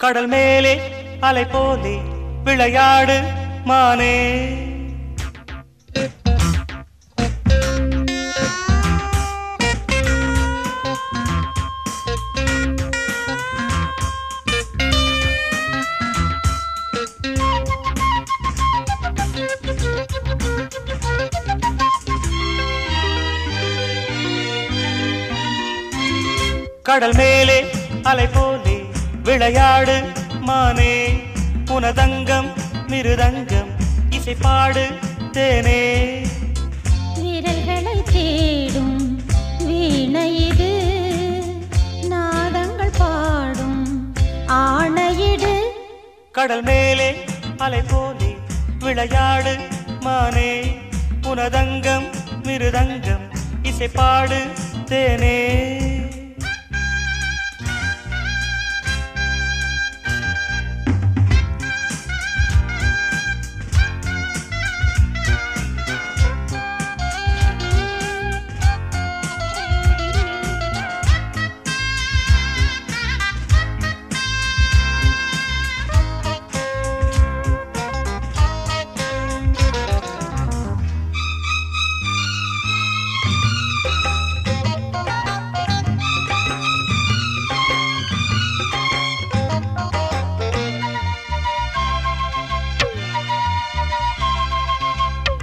கடல் மேலே அலை போலே விளையாடு மானே. கடல் மேலே அலை போலே விளையாடு மானே. உனதங்கம் மிருதங்கம் இசைப்பாடு தேனே. விரல்களை தேடும் வீணையிடு, நாதங்கள் பாடும் ஆணையிடு. கடல் மேலே அலை போலே விளையாடு மானே. உனதங்கம் மிருதங்கம் இசைப்பாடு தேனே.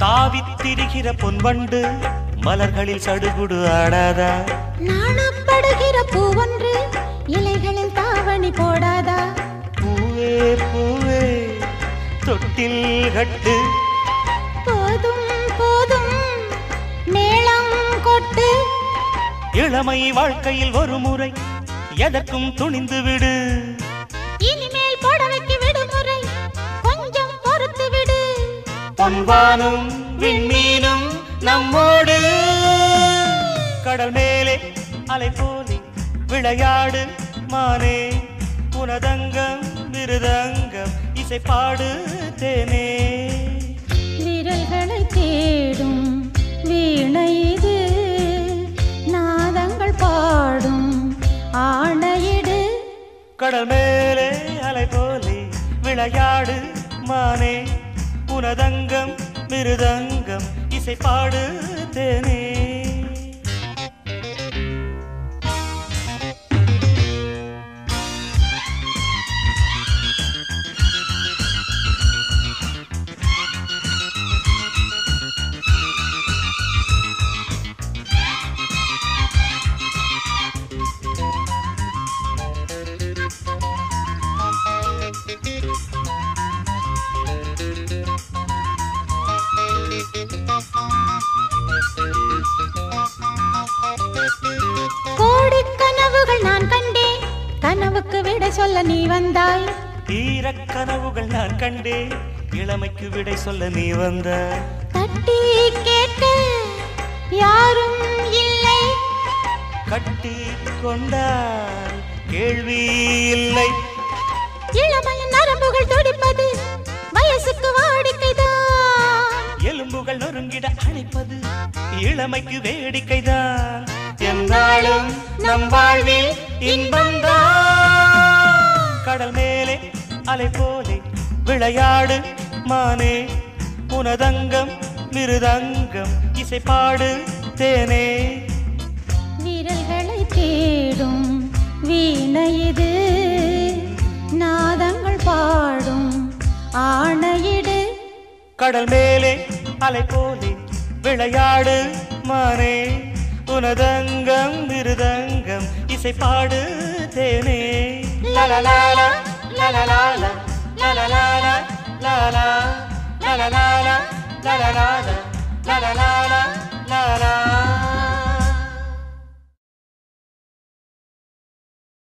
தாவித்திரிகிற பொன்வண்டு மலர்களில் சடுகுடு ஆடாதா? நாணப்படுகிற பூவொன்று இலைகளில் தாவணி போடாதா? பூவே பூவே தொட்டில் கட்டு, போதும் போதும் மேளம் கொட்டு. இளமை வாழ்க்கையில் ஒரு முறை எதற்கும் துணிந்து விடு. இனிமேல் புடவைக்கு விடுமுறை, கொஞ்சம் பொறுத்து விடு. பொன்வானும் விண்மீனும் நம்மோடு. கடல் மேலே அலை போலே விளையாடு மானே. உனதங்கம் மிருதங்கம் இசைப்பாடு தேனே. விரல்களை தேடும் வீணையிது, நாதங்கள் பாடும் ஆணையிடு. கடல் மேலே அலை போலே விளையாடு மானே. உனதங்கம் மிருதங்கம் இசைப்பாடு தேனே. கோடி கனவுகள் நான் கண்டேன், கனவுக்கு விடை சொல்ல நீ வந்தாய். ஈரக் கனவுகள் நான் கண்டேன், இளமைக்கு விடை சொல்ல நீ வந்தாய். தட்டி கேட்க யாரும் இல்லை, கட்டி கொண்டால் கேள்வி இல்லை. இளமையின் நரம்புகள் துடிப்பது வயசுக்கு வாடிக்கைதான். எலும்புகள் நொறுங்கிட அணைப்பது இளமைக்கு வேடிக்கைதான். என்னாலும் நம் வாழ்வில் இன்பம்தான். கடல் மேலே அலை போலே விளையாடு மானே. உனதங்கம் மிருதங்கம் இசைப்பாடு தேனே. விரல்களை தேடும் வீணையிது, நாதங்கள் பாடும் ஆணையிடு. கடல் மேலே அலை போலே விளையாடு மானே. உனதங்கம் மிருதங்கம் இசைப்பாடு தேனே. லலலாலா லலலாலா லலலாலா லலலா லலலாலா லலலாலா லலலா